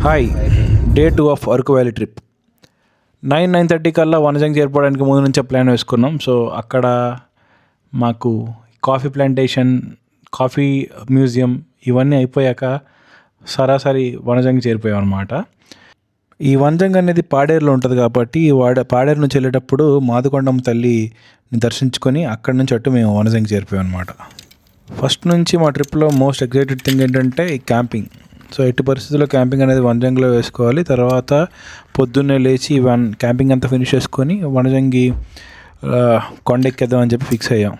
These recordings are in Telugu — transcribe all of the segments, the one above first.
Hi, day 2 of Araku valley trip. 9:30 కల్లా వనజంగి చేరుకోవడానికి ముందు నుంచే ప్లాన్ వేసుకున్నాం. సో అక్కడ మాకు కాఫీ ప్లాంటేషన్, కాఫీ మ్యూజియం ఇవన్నీ అయిపోయాక సరాసరి వనజంగి చేరిపోయాం అనమాట. ఈ వనజంగి అనేది పాడేరులో ఉంటుంది కాబట్టి పాడేరు నుంచి వెళ్ళేటప్పుడు మాదుకొండమ్మ తల్లిని దర్శించుకొని అక్కడి నుంచి అటు మేము వనజంగి చేరిపోయాం అనమాట. ఫస్ట్ నుంచి మా ట్రిప్లో మోస్ట్ ఎక్సైటెడ్ థింగ్ ఏంటంటే ఈ క్యాంపింగ్. సో ఎట్టి పరిస్థితుల్లో క్యాంపింగ్ అనేది వనజంగిలో వేసుకోవాలి. తర్వాత పొద్దున్నే లేచి క్యాంపింగ్ అంతా ఫినిష్ చేసుకొని వనజంగి కొండెక్కేద్దాం అని చెప్పి ఫిక్స్ అయ్యాం.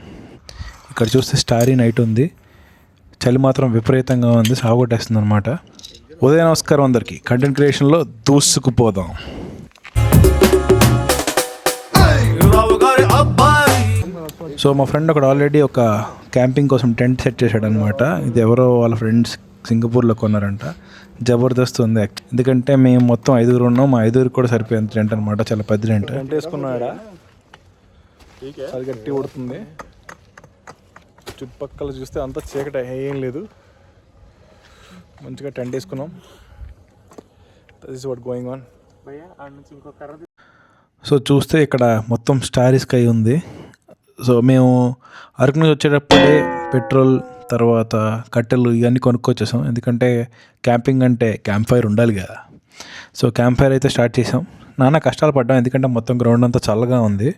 ఇక్కడ చూస్తే స్టారీ నైట్ ఉంది, చలి మాత్రం విపరీతంగా ఉంది, సాగొట్టేస్తుంది అనమాట. ఉదయ నమస్కారం అందరికీ. కంటెంట్ క్రియేషన్లో దూసుకుపోదాం. సో మా ఫ్రెండ్ ఒకడు ఆల్రెడీ ఒక క్యాంపింగ్ కోసం టెంట్ సెట్ చేశాడు అనమాట. ఇది ఎవరో వాళ్ళ ఫ్రెండ్స్ సింగపూర్లో కొన్నారంట. జబర్దస్త్ ఉంది. ఎందుకంటే మేము మొత్తం 5 ఉన్నాం, మా 5 కూడా సరిపోయేంత టెంట్ అనమాట. చాలా పెద్ద టెంట్ వేసుకున్నాడా. చాలా గట్టి ఉడుతుంది. చుట్టుపక్కల చూస్తే అంతా చీకటి, ఏం లేదు. మంచిగా టెంట్ వేసుకున్నాం. That is what going on. So చూస్తే ఇక్కడ మొత్తం స్టారీ స్కై ఉంది. సో మేము అరకు నుంచి వచ్చేటప్పుడే పెట్రోల్, తర్వాత కట్టెలు ఇవన్నీ కొనుక్కొచ్చేసాం. ఎందుకంటే క్యాంపింగ్ అంటే క్యాంప్ ఫైర్ ఉండాలి కదా. సో క్యాంప్ ఫైర్ అయితే స్టార్ట్ చేసాం. నానా కష్టాలు పడ్డాం, ఎందుకంటే మొత్తం గ్రౌండ్ అంతా చల్లగా ఉంది.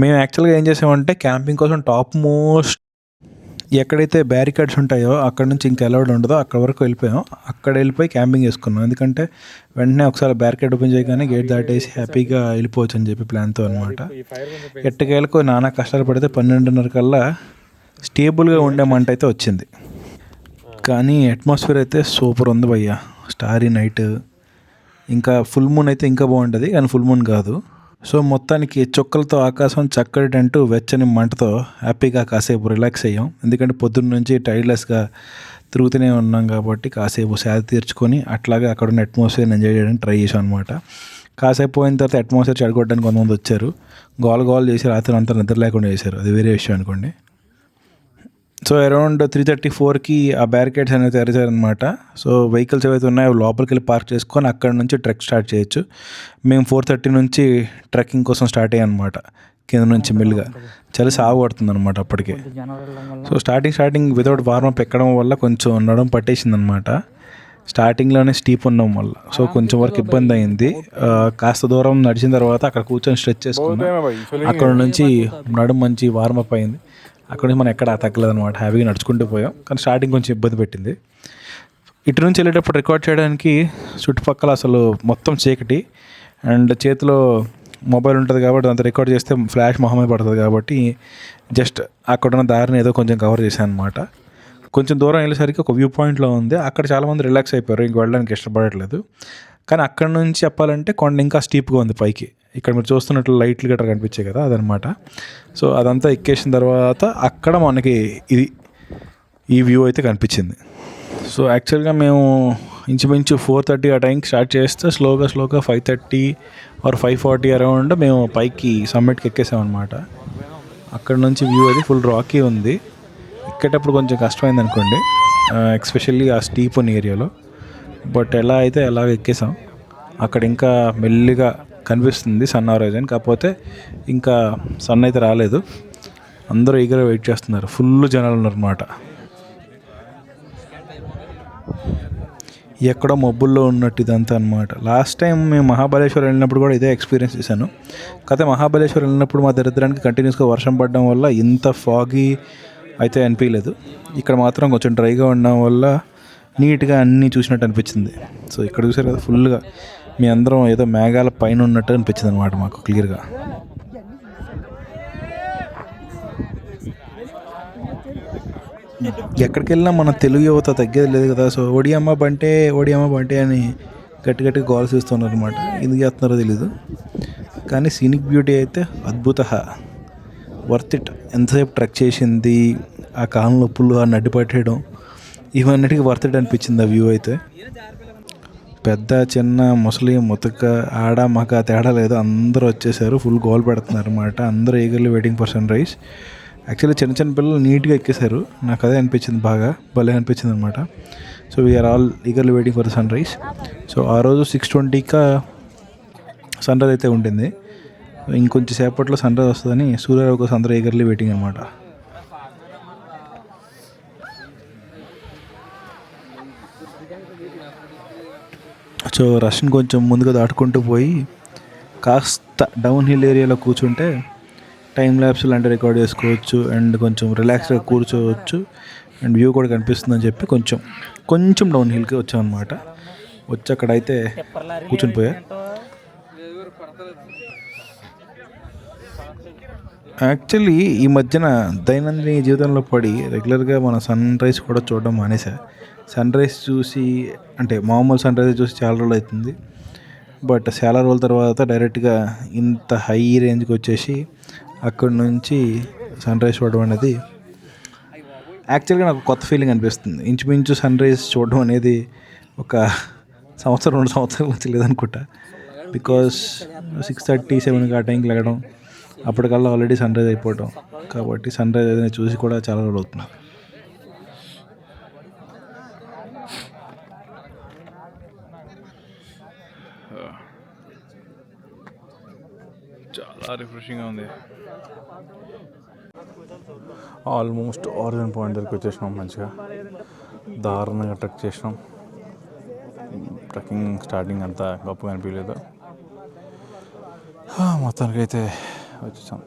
మేము యాక్చువల్గా ఏం చేసామంటే క్యాంపింగ్ కోసం టాప్ మోస్ట్ ఎక్కడైతే బ్యారికేడ్స్ ఉంటాయో అక్కడ నుంచి ఇంకా అలౌడ్ ఉండదో అక్కడ వరకు వెళ్ళిపోయాం. అక్కడ వెళ్ళిపోయి క్యాంపింగ్ చేసుకున్నాం. ఎందుకంటే వెంటనే ఒకసారి బ్యారికేడ్ ఓపెన్ చేయగానే గేట్ దాటేసి హ్యాపీగా వెళ్ళిపోవచ్చు అని చెప్పి ప్లాన్తో అనమాట. ఎట్టకేలకు నానా కష్టాలు పడితే 12:30 కల్లా స్టేబుల్గా ఉండే మంట అయితే వచ్చింది. కానీ అట్మాస్ఫియర్ అయితే సూపర్ ఉంది భయ్య. స్టారీ నైట్, ఇంకా ఫుల్ మూన్ అయితే ఇంకా బాగుంటుంది, కానీ ఫుల్ మూన్ కాదు. సో మొత్తానికి చుక్కలతో ఆకాశం, చక్కటి టెంటు, వెచ్చని మంటతో హ్యాపీగా కాసేపు రిలాక్స్ అయ్యాం. ఎందుకంటే పొద్దున్న నుంచి టైర్లెస్గా తిరుగుతూనే ఉన్నాం కాబట్టి కాసేపు సేద తీర్చుకొని అట్లాగే అక్కడ ఉన్న అట్మాస్ఫియర్ని ఎంజాయ్ చేయడానికి ట్రై చేసాం అనమాట. కాసేపు పోయిన తర్వాత అట్మాస్ఫియర్ చెడగొట్టడానికి కొంతమంది వచ్చారు. గోల చేసి రాత్రి అంతా నిద్ర లేకుండా చేశారు. అది వేరే విషయం అనుకోండి. సో అరౌండ్ 3:34కి ఆ బ్యారికేడ్స్ అనేవి తెరిచారనమాట. సో వెహికల్స్ ఏవైతే ఉన్నాయో అవి లోపలికి వెళ్ళి పార్క్ చేసుకొని అక్కడ నుంచి ట్రెక్ స్టార్ట్ చేయొచ్చు. మేము 4:30 నుంచి ట్రెక్కింగ్ కోసం స్టార్ట్ అయ్యాం అనమాట. కింద నుంచి మెల్లిగా చలి సాగు పడుతుంది అనమాట అప్పటికే. సో స్టార్టింగ్ వితౌట్ వార్మప్ ఎక్కడం వల్ల కొంచెం నడుం పట్టేసింది అనమాట. స్టార్టింగ్లోనే స్టీప్ ఉండడం వల్ల సో కొంచెం వరకు ఇబ్బంది అయింది. కాస్త దూరం నడిచిన తర్వాత అక్కడ కూర్చొని స్ట్రెచ్ చేసుకున్నాం. అక్కడ నుంచి నడుం మంచి వార్మప్ అయింది. అక్కడ నుంచి మనం ఎక్కడ తగ్గలేదు అనమాట. హ్యాపీగా నడుచుకుంటూ పోయాం. కానీ స్టార్టింగ్ కొంచెం ఇబ్బంది పెట్టింది. ఇటు నుంచి వెళ్ళేటప్పుడు రికార్డ్ చేయడానికి చుట్టుపక్కల అసలు మొత్తం చీకటి, అండ్ చేతిలో మొబైల్ ఉంటుంది కాబట్టి అంత రికార్డ్ చేస్తే ఫ్లాష్ మొహమే పడుతుంది కాబట్టి జస్ట్ అక్కడున్న దారిని ఏదో కొంచెం కవర్ చేశాను అనమాట. కొంచెం దూరం వెళ్ళేసరికి ఒక వ్యూ పాయింట్లో ఉంది. అక్కడ చాలామంది రిలాక్స్ అయిపోయారు, ఇంక వెళ్ళడానికి ఇష్టపడట్లేదు. కానీ అక్కడ నుంచి చెప్పాలంటే కొండ ఇంకా స్టీప్గా ఉంది పైకి. ఇక్కడ మీరు చూస్తున్నట్లు లైట్లు గట్రా కనిపించాయి కదా, అదనమాట. సో అదంతా ఎక్కేసిన తర్వాత అక్కడ మనకి ఈ వ్యూ అయితే కనిపించింది. సో యాక్చువల్గా మేము ఇంచుమించు 4:30 ఆ టైంకి స్టార్ట్ చేస్తే స్లోగా 5:30 ఆర్ 5:40 అరౌండ్ మేము పైకి సమ్మిట్కి ఎక్కేసామన్నమాట. అక్కడ నుంచి వ్యూ అది ఫుల్ రాకీ ఉంది. ఎక్కేటప్పుడు కొంచెం కష్టమైంది అనుకోండి, ఎస్పెషల్లీ ఆ స్టీప్ ఉన్న ఏరియాలో. బట్ ఎలా అయితే ఎలాగ ఎక్కేసాం. అక్కడ ఇంకా మెల్లిగా కనిపిస్తుంది సన్ హరైజన్, కాకపోతే ఇంకా సన్ అయితే రాలేదు. అందరూ ఈగర్గా వెయిట్ చేస్తున్నారు. ఫుల్ జనాలు ఉన్నారన్నమాట. ఎక్కడో మబ్బుల్లో ఉన్నట్టు ఇదంతా అనమాట. లాస్ట్ టైం మేము మహాబలేశ్వరం వెళ్ళినప్పుడు కూడా ఇదే ఎక్స్పీరియన్స్ చేశాను. కాకపోతే మహాబలేశ్వరం వెళ్ళినప్పుడు మా దరిద్రానికి కంటిన్యూస్గా వర్షం పడడం వల్ల ఇంత ఫాగీ అయితే అనిపించలేదు. ఇక్కడ మాత్రం కొంచెం డ్రైగా ఉండడం వల్ల నీట్గా అన్నీ చూసినట్టు అనిపించింది. సో ఇక్కడ చూసారు కదా, ఫుల్గా మీ అందరం ఏదో మేఘాల పైన ఉన్నట్టు అనిపించింది అనమాట మాకు క్లియర్గా. ఎక్కడికి వెళ్ళినా మన తెలుగు యువత తగ్గేది లేదు కదా. సో ఒడియమ్మ బంటే అని గట్టి గోల్ చేస్తున్నారు అనమాట. ఎందుకు చేస్తున్నారో తెలీదు, కానీ సీనిక్ బ్యూటీ అయితే అద్భుత, వర్త్ ఇట్. ఎంతసేపు ట్రెక్ చేసింది, ఆ కాళ్ళ నొప్పులు, ఆ నడ్డి పట్టేయడం, ఇవన్నిటికీ వర్త్ ఇట్ అనిపించింది ఆ వ్యూ అయితే. పెద్ద చిన్న ముసలి ముతక ఆడ మగ తేడా లేదు, అందరూ వచ్చేసారు. ఫుల్ గోల్ పెడుతున్నారు అనమాట. అందరూ eagerly waiting for sunrise. Actually చిన్న పిల్లలు నీట్గా ఎక్కేశారు. నాకు అదే అనిపించింది, బాగా భలే అనిపించింది అనమాట. So we are all eagerly waiting for the sunrise. So ఆ రోజు 6:20కి సన్ రైజ్ అయితే ఉంటుంది. ఇంకొంచెం సేపట్లో సన్ రైజ్ వస్తుందని సూర్యరావు కోసం అందరూ ఈగర్లీ వెయిటింగ్ అనమాట. సో రష్ని కొంచెం ముందుగా దాటుకుంటూ పోయి కాస్త డౌన్ హిల్ ఏరియాలో కూర్చుంటే టైం ల్యాబ్స్ లాంటి రికార్డ్ చేసుకోవచ్చు అండ్ కొంచెం రిలాక్స్గా కూర్చోవచ్చు అండ్ వ్యూ కూడా కనిపిస్తుందని చెప్పి కొంచెం డౌన్ హిల్కి వచ్చాం అనమాట. వచ్చి అక్కడైతే కూర్చుని పోయా. యాక్చువల్లీ ఈ మధ్యన దైనందిన జీవితంలో పడి రెగ్యులర్గా మన సన్ రైజ్ కూడా చూడడం మానేసా. సన్ రైజ్ చూసి అంటే మామూలు సన్ రైజ్ చూసి చాలా రోజులు అవుతుంది. బట్ చాలా రోజుల తర్వాత డైరెక్ట్గా ఇంత హై రేంజ్కి వచ్చేసి అక్కడి నుంచి సన్ రైజ్ చూడడం అనేది యాక్చువల్గా నాకు కొత్త ఫీలింగ్ అనిపిస్తుంది. ఇంచుమించు సన్ రైజ్ చూడడం అనేది ఒక 1-2 సంవత్సరాల నుంచి లేదనుకుంటా. బికాస్ 6:30, 7కి ఆ టైంకి లెగడం, అప్పటికల్లా ఆల్రెడీ సన్ రైజ్ అయిపోవడం. కాబట్టి సన్ రైజ్ ఏదైనా చూసి కూడా చాలా రోజులు అవుతుంది. చాలా రిఫ్రెషింగ్గా ఉంది. ఆల్మోస్ట్ ఆరిజిన్ పాయింట్ దగ్గరికి వచ్చేసినాం. మంచిగా దారుణంగా ట్రెక్ చేసినాం. ట్రెక్కింగ్ స్టార్టింగ్ అంతా గొప్పగా అనిపించలేదు. మొత్తానికైతే వచ్చేసాం.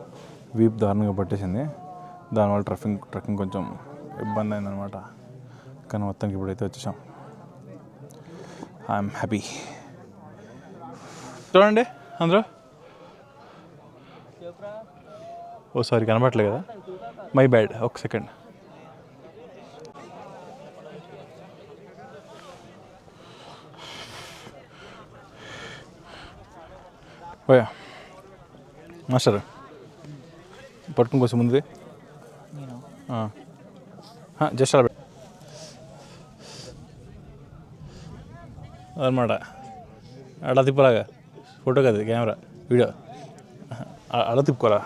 వీప్ దారుణంగా పట్టేసింది. దానివల్ల ట్రెక్కింగ్ కొంచెం ఇబ్బంది అయిందనమాట. కానీ మొత్తానికి ఇప్పుడైతే వచ్చేసాం. I'm happy. చూడండి అందరూ. ఓ సారీ కనబడట్లేదు కదా, మై బ్యాడ్. ఒక సెకండ్. ఓయా మాస్టర్ పట్టుకుని కొంచెం ముందుది జస్ట్ అలా అనమాట. అలా తిప్పలాగా ఫోటో కదా కెమెరా వీడియో అలా తిప్పుకోరా.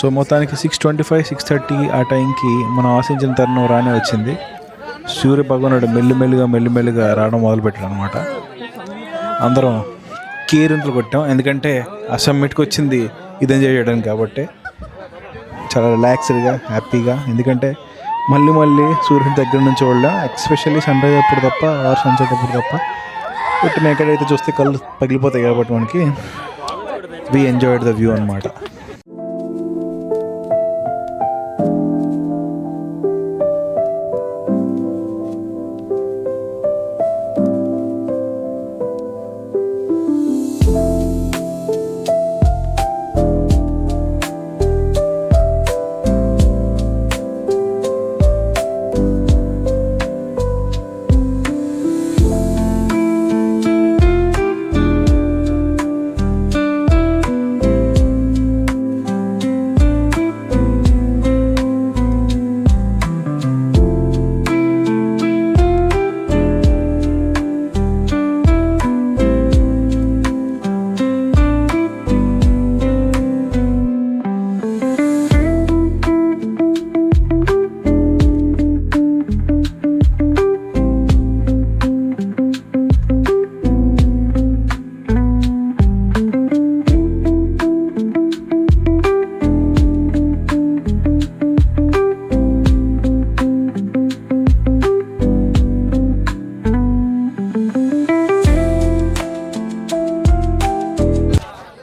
సో మొత్తానికి 6:25, 6:30 ఆ టైంకి మనం ఆశించిన తరుణం రానే వచ్చింది. సూర్య భగవానుడు మెల్లిమెల్లిగా రావడం మొదలుపెట్టాడు అనమాట. అందరం కేరింతలు కొట్టాం. ఎందుకంటే ఆ సమ్మిట్కి వచ్చింది ఇది ఎంజాయ్ చేయడానికి కాబట్టి చాలా రిలాక్స్డ్గా హ్యాపీగా. ఎందుకంటే మళ్ళీ సూర్యుని దగ్గర నుంచి చూడలేం, ఎస్పెషల్లీ సన్ రైజ్ అప్పుడు తప్ప ఆర్ సన్సెట్ అప్పుడు తప్ప. పుట్టిన ఎక్కడైతే చూస్తే కళ్ళు పగిలిపోతాయి కాబట్టి మనకి వి ఎంజాయ్డ్ ద వ్యూ అనమాట.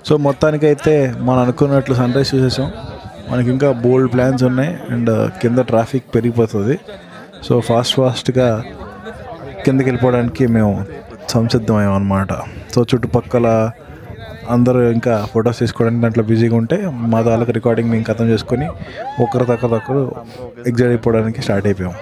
సో మొత్తానికైతే మనం అనుకున్నట్లు సన్ రైజ్ చూసేసాం. మనకి ఇంకా బోల్డ్ ప్లాన్స్ ఉన్నాయి అండ్ కింద ట్రాఫిక్ పెరిగిపోతుంది. సో ఫాస్ట్గా కిందకి వెళ్ళిపోవడానికి మేము సంసిద్ధమయ్యాం అన్నమాట. సో చుట్టుపక్కల అందరూ ఇంకా ఫొటోస్ తీసుకోవడానికి దాంట్లో బిజీగా ఉంటే మా తాలూకు రికార్డింగ్ మేము కథం చేసుకొని ఒకరు తక్కువ ఎగ్జైట్ అయిపోవడానికి స్టార్ట్ అయిపోయాం.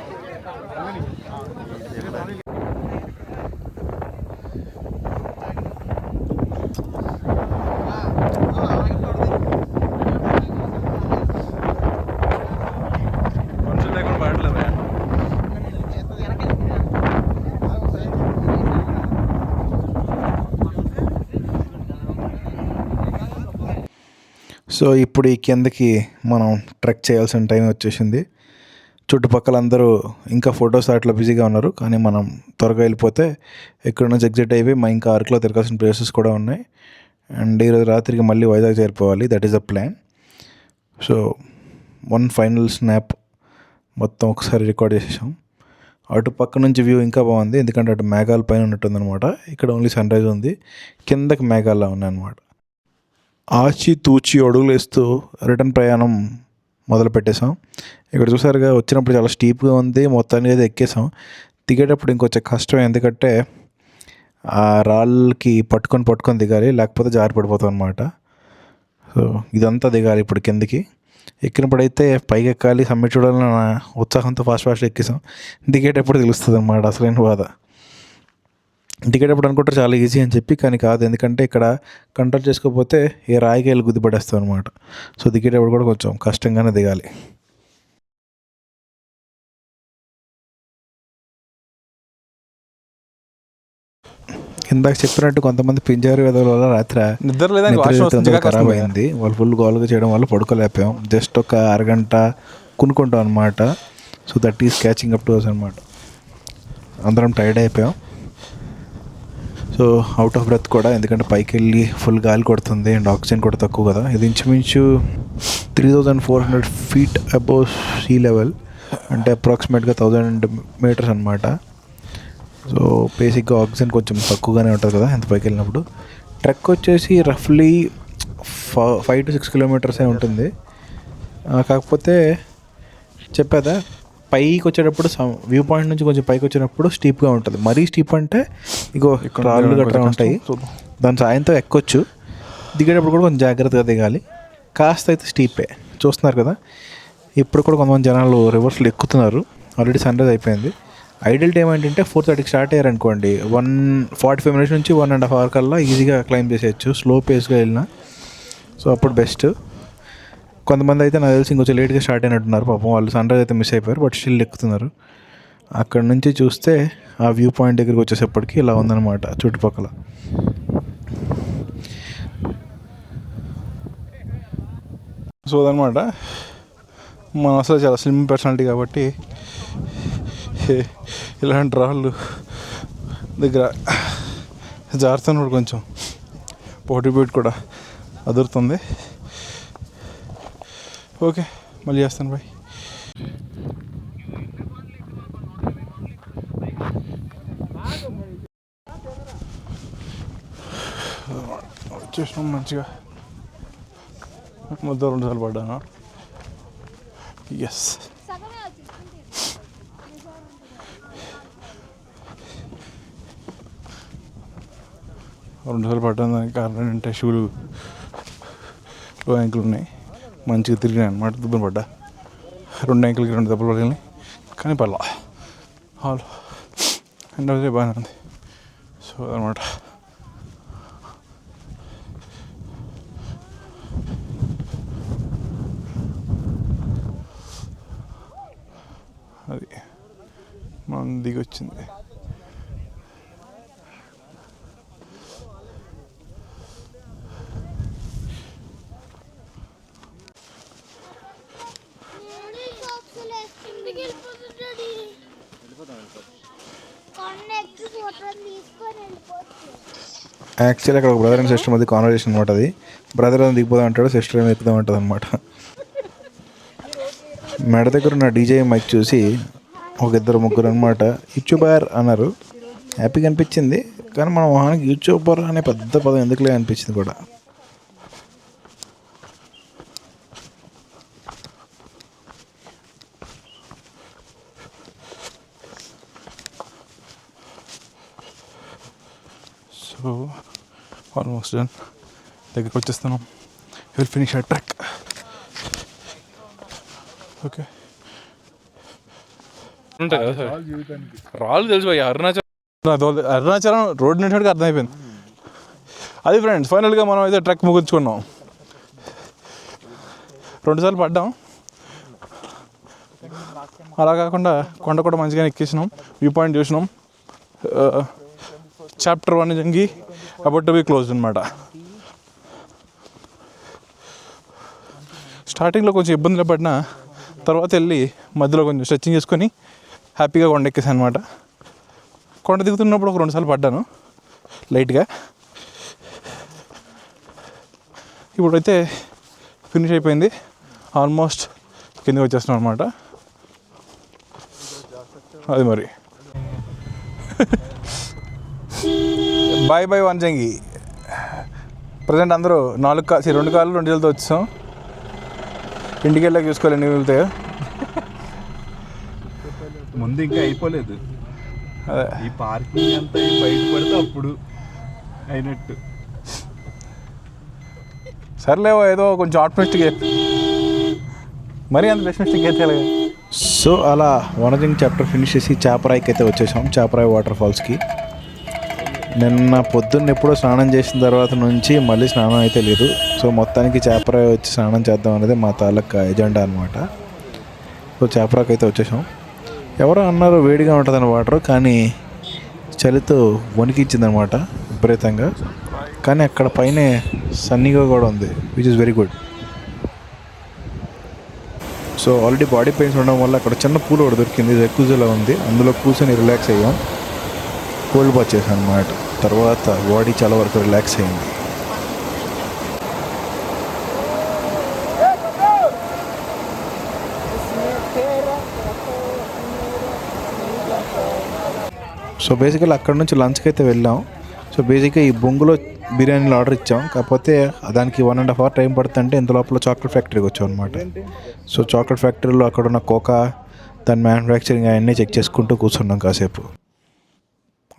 సో ఇప్పుడు ఈ కిందకి మనం ట్రెక్ చేయాల్సిన టైం వచ్చేసింది. చుట్టుపక్కల అందరూ ఇంకా ఫొటోస్ అట్లా బిజీగా ఉన్నారు, కానీ మనం త్వరగా వెళ్ళిపోతే ఇక్కడ నుంచి ఎగ్జిట్ అయిపోయి మా ఇంకా అరకులో తిరగాల్సిన ప్లేసెస్ కూడా ఉన్నాయి. అండ్ ఈరోజు రాత్రికి మళ్ళీ వైజాగ్ చేరిపోవాలి. That is the plan. So one final snap మొత్తం ఒకసారి రికార్డ్ చేసేసాం. అటు పక్క నుంచి వ్యూ ఇంకా బాగుంది, ఎందుకంటే అటు మేఘాల పైన ఉన్నట్టుందనమాట. ఇక్కడ ఓన్లీ సన్ రైజ్ ఉంది, కిందకి మేఘాల్లో ఉన్నాయన్నమాట. ఆచి తూచి అడుగులు వేస్తూ రిటర్న్ ప్రయాణం మొదలు పెట్టేశాం. ఇక్కడ చూసారుగా, వచ్చినప్పుడు చాలా స్టీప్గా ఉంది, మొత్తానికి అయితే ఎక్కేసాం. దిగేటప్పుడు ఇంకొంచెం కష్టం, ఎందుకంటే ఆ రాళ్ళకి పట్టుకొని దిగాలి, లేకపోతే జారి పడిపోతాం అనమాట. సో ఇదంతా దిగాలి ఇప్పుడు కిందకి. ఎక్కినప్పుడైతే పైకి ఎక్కాలి, సమ్మిట్ చూడాలని ఉత్సాహంతో ఫాస్ట్ ఎక్కేసాం. దిగేటప్పుడు తెలుస్తుంది అన్నమాట అసలైన బాధ. దిగేటప్పుడు అనుకుంటారు చాలా ఈజీ అని చెప్పి, కానీ కాదు, ఎందుకంటే ఇక్కడ కంట్రోల్ చేసుకోకపోతే ఏ రాయికి వెళ్ళి గుద్దిపడేస్తాం అనమాట. సో దిగేటప్పుడు కూడా కొంచెం కష్టంగానే దిగాలి. ఇందాక చెప్పినట్టు కొంతమంది పింజారి వెదల వల్ల రాత్రి నిద్ర ఖరాబ్ అయింది. వాళ్ళు ఫుల్ గోల్గా చేయడం వల్ల పడుకోలేకపోయాం. జస్ట్ ఒక అరగంట కొనుక్కుంటాం అనమాట. So that is catching up to us అనమాట. అందరం టైర్డ్ అయిపోయాం. సో అవుట్ ఆఫ్ బ్రెత్ కూడా, ఎందుకంటే పైకి వెళ్ళి ఫుల్ గాలి కొడుతుంది అండ్ ఆక్సిజన్ కూడా తక్కువ కదా. ఇది ఇంచుమించు 3400 feet అబోవ్ సీ లెవెల్, అంటే అప్రాక్సిమేట్గా 1000 meters అనమాట. సో బేసిక్గా ఆక్సిజన్ కొంచెం తక్కువగానే ఉంటుంది కదా ఎంత పైకి వెళ్ళినప్పుడు. ట్రెక్ వచ్చేసి రఫ్లీ 5 to 6 kilometers ఉంటుంది. కాకపోతే చెప్పేదా, పైకి వచ్చేటప్పుడు వ్యూ పాయింట్ నుంచి కొంచెం పైకి వచ్చేటప్పుడు స్టీప్గా ఉంటుంది. మరీ స్టీప్ అంటే ఇగో రాళ్ళు గట్రా ఉంటాయి, దాని సాయంతో ఎక్కొచ్చు. దిగేటప్పుడు కూడా కొంచెం జాగ్రత్తగా దిగాలి. కాస్త అయితే స్టీపే చూస్తున్నారు కదా. ఇప్పుడు కూడా కొంతమంది జనాలు రివర్స్లో ఎక్కుతున్నారు. ఆల్రెడీ సన్ రైజ్ అయిపోయింది. ఐడియల్ టైం ఏంటంటే 4:30కి స్టార్ట్ అయ్యారనుకోండి, 1:45 minutes నుంచి 1.5 hours కల్లా ఈజీగా క్లైంబ్ చేసేయచ్చు, స్లో పేస్గా వెళ్ళినా. సో అప్పుడు బెస్ట్. కొంతమంది అయితే నాకు తెలిసి ఇంకొంచెం లేట్గా స్టార్ట్ అయినట్టున్నారు పాపం, వాళ్ళు సన్ రైజ్ అయితే మిస్ అయిపోయారు, బట్ స్టిల్ ఎక్కుతున్నారు. అక్కడ నుంచి చూస్తే ఆ వ్యూ పాయింట్ దగ్గరికి వచ్చేసేపటికి ఇలా ఉందన్నమాట చుట్టుపక్కల. సో అదనమాట, మన అసలు చాలా స్లిమ్ పర్సనాలిటీ కాబట్టి ఇలాంటి రాళ్ళు దగ్గర జారుతున్నప్పుడు కొంచెం పోటీ కూడా అదురుతుంది. ఓకే, మళ్ళీ చేస్తాను బాయ్. వచ్చేసినాం మంచిగా. మొత్తం 2 సార్లు పడ్డాను. ఎస్, రెండుసార్లు పడ్డాను. దానికి కారణం ఏంటంటే షూలు లో యాంకులు ఉన్నాయి, మంచిగా తిరిగినాయి అనమాట. దెబ్బలు పడ్డా, 2 యాంకులకి 2 దెబ్బలు పడినాయి, కానీ పర్లా హాల్ అండ్ అదే బాగానే ఉంది. సో అనమాట, అది మనం దిగి వచ్చింది. యాక్చువల్లీ అక్కడ ఒక బ్రదర్ అండ్ సిస్టర్ మధ్య కాన్వర్జేషన్ అనమాట. అది బ్రదర్ అని దిగిపోదాం అంటాడు, సిస్టర్ అని ఎక్కుదాం అంటుంది అనమాట. మెడ దగ్గర ఉన్న డీజే మైక్ చూసి ఒక 2-3 అనమాట యూట్యూబర్ అన్నారు. హ్యాపీగా అనిపించింది, కానీ మన మొహానికి యూట్యూబర్ అనే పెద్ద పదం ఎందుకులే అనిపించింది కూడా. So almost done. దగ్గరికి వచ్చేస్తున్నాం. విల్ ఫినిష్ ఆ ట్రెక్. ఓకే ఉంటాయి కదా సార్ రాళ్ళు తెలుసు భయ్య. అరుణాచలం రోడ్ నెట్వర్క్ అర్థమైపోయింది. అది ఫ్రెండ్స్ ఫైనల్గా మనం అయితే ట్రెక్ ముగించుకున్నాం. 2 సార్లు పడ్డాం. అలా కాకుండా కొండ కూడా మంచిగా ఎక్కేసినాం. వ్యూ పాయింట్ చూసినాం. చాప్టర్ 1 జంగి అబౌట్ టు బి క్లోజ్డ్ అనమాట. స్టార్టింగ్లో కొంచెం ఇబ్బందులు పడినా తర్వాత వెళ్ళి మధ్యలో కొంచెం స్ట్రెచ్చింగ్ చేసుకొని హ్యాపీగా కొండ ఎక్కేసాను అనమాట. కొండ దిగుతున్నప్పుడు ఒక 2 సార్లు పడ్డాను లైట్గా. ఇప్పుడైతే ఫినిష్ అయిపోయింది. ఆల్మోస్ట్ కిందకి వచ్చేస్తున్నాం అనమాట. అది మరి బాయ్ 1 జంగి. ప్రజెంట్ అందరూ 2 కాళ్ళు 2 చేతులతో వచ్చాం. ఇంటికి వెళ్ళాక చూసుకోవాలి ఎన్ని మిగులుతాయో. ముందు ఇంకా అయిపోలేదు. అదే ఈ పార్కింగ్ అంతా బయట పడితే అప్పుడు అయినట్టు. సర్లేవో ఏదో కొంచెం ఆప్టిమిస్టిక్ మరీ అంత పెసిమిస్టిక్ అయితే. సో అలా వనజంగి చాప్టర్ ఫినిష్ చేసి చాపరాయికి అయితే వచ్చేసాం. చాపరాయి వాటర్ ఫాల్స్కి. నిన్న పొద్దున్న ఎప్పుడో స్నానం చేసిన తర్వాత నుంచి మళ్ళీ స్నానం అయితే లేదు. సో మొత్తానికి చాపరాయి వచ్చి స్నానం చేద్దాం అనేది మా తాలూకా ఎజెండా అనమాట. సో చాపరాయికి అయితే వచ్చేసాం. ఎవరో అన్నారు వేడిగా ఉంటుందని వాటర్, కానీ చలితో వణికిచ్చిందనమాట విపరీతంగా. కానీ అక్కడ పైనే సన్నీగా కూడా ఉంది, which is very good. So already body pains ఉండడం వల్ల అక్కడ చిన్న పూల్ ఒకటి దొరికింది, జక్కుజీలో ఉంది. అందులో కూర్చొని రిలాక్స్ అయ్యాం. కోల్డ్ బాత్ చేసాం అనమాట. తర్వాత బాడీ చాలా వరకు రిలాక్స్ అయింది. సో బేసికల్లీ అక్కడ నుంచి లంచ్కి అయితే వెళ్ళాం. సో బేసిక్గా ఈ బొంగులో బిర్యానీలు ఆర్డర్ ఇచ్చాం. కాకపోతే దానికి 1.5 hour టైం పడుతుంటే ఇంత లోపల చాక్లెట్ ఫ్యాక్టరీకి వచ్చాం అనమాట. సో చాక్లెట్ ఫ్యాక్టరీలో అక్కడ ఉన్న కోకా, దాని మ్యానుఫ్యాక్చరింగ్ అవన్నీ చెక్ చేసుకుంటూ కూర్చున్నాం కాసేపు.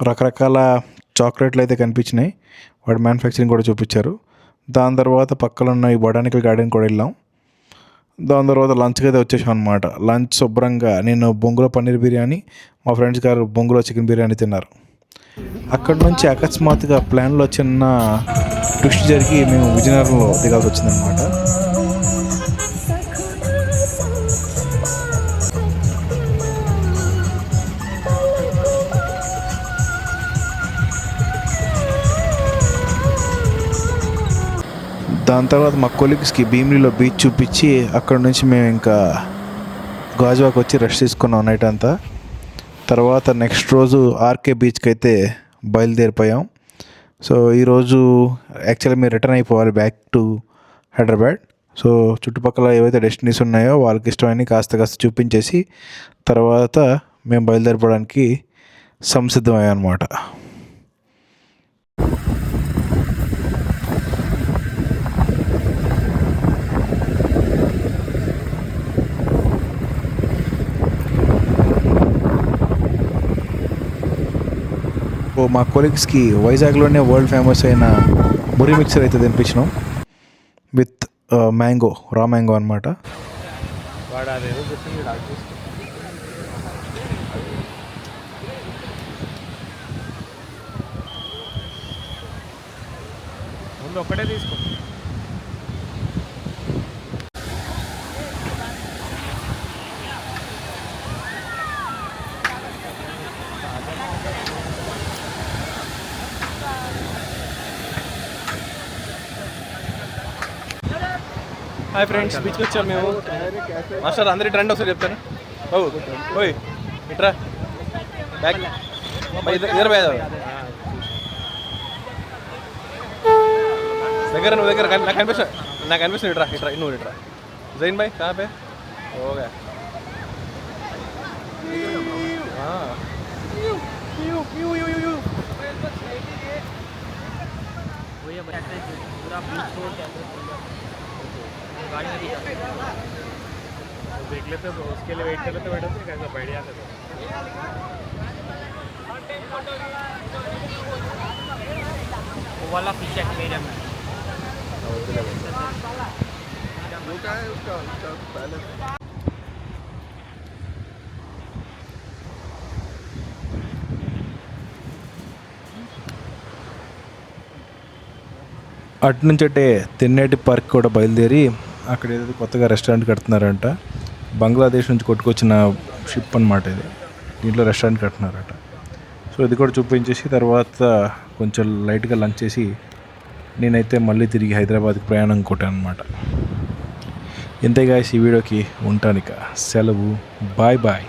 రకరకాల చాక్లెట్లు అయితే కనిపించినాయి, వాటి మ్యానుఫ్యాక్చరింగ్ కూడా చూపించారు. దాని తర్వాత పక్కన ఉన్న ఈ బొటానికల్ గార్డెన్ కూడా వెళ్ళాం. దాని తర్వాత లంచ్కి అయితే వచ్చేసాం అనమాట. లంచ్ శుభ్రంగా నేను బొంగులో పన్నీర్ బిర్యానీ, మా ఫ్రెండ్స్ గారు బొంగులో చికెన్ బిర్యానీ తిన్నారు. అక్కడ నుంచి అకస్మాత్తుగా ప్లాన్లో చిన్న ట్విస్ట్ జరిగి మేము విజయనగరంలో దిగాల్సి వచ్చిందనమాట. దాని తర్వాత మా కొలీగ్స్కి భీమిలీలో బీచ్ చూపించి అక్కడ నుంచి మేము ఇంకా గాజువాక్ వచ్చి రెస్ట్ తీసుకున్నాం నైట్ అంతా. తర్వాత నెక్స్ట్ రోజు ఆర్కే బీచ్కి అయితే బయలుదేరిపోయాం. సో ఈరోజు యాక్చువల్లీ మేము రిటర్న్ అయిపోవాలి బ్యాక్ టు హైదరాబాద్. సో చుట్టుపక్కల ఏవైతే డెస్టినీస్ ఉన్నాయో వాళ్ళకి ఇష్టమని కాస్త చూపించేసి తర్వాత మేము బయలుదేరిపోవడానికి సంసిద్ధమయ్యాం అన్నమాట. మా కొలీగ్స్కి వైజాగ్లోనే వరల్డ్ ఫేమస్ అయిన మురి మిక్సర్ అయితే తినిపించినాం విత్ మ్యాంగో, రా మ్యాంగో అనమాట. ముందు ఒక్కటే తీసుకో. హాయ్ ఫ్రెండ్స్, బీచ్కి వచ్చాం మేము. మాస్టర్ అందరి ట్రెండ్ ఒకసారి చెప్తాను. ఓయ్ ఇట్రా బ్యాక్ ఇద్దరు పోయేదా దగ్గర, నువ్వు దగ్గర నాకు అనిపిస్తుంది ఇట్రా ఇట్రా నువ్వు ఇట్రా. జైన్ భాయ్ కहाँ पे हो गया? देख लेते तो उसके लिए वेट कर लेते कैसा बैठ जाते तो वो वाला फीचर मेरे में అటు నుంచి అంటే తెన్నేటి పార్క్ కూడా బయలుదేరి అక్కడ ఏదో కొత్తగా రెస్టారెంట్ కడుతున్నారంట. బంగ్లాదేశ్ నుంచి కొట్టుకొచ్చిన షిప్ అనమాట ఇది. దీంట్లో రెస్టారెంట్ కడుతున్నారట. సో ఇది కూడా చూపించేసి తర్వాత కొంచెం లైట్గా లంచ్ చేసి నేనైతే మళ్ళీ తిరిగి హైదరాబాద్కి ప్రయాణం కొట్టాను అనమాట. ఇంతే గాయ్స్, ఈ వీడియోకి ఉంటానిక సెలవు. Bye bye.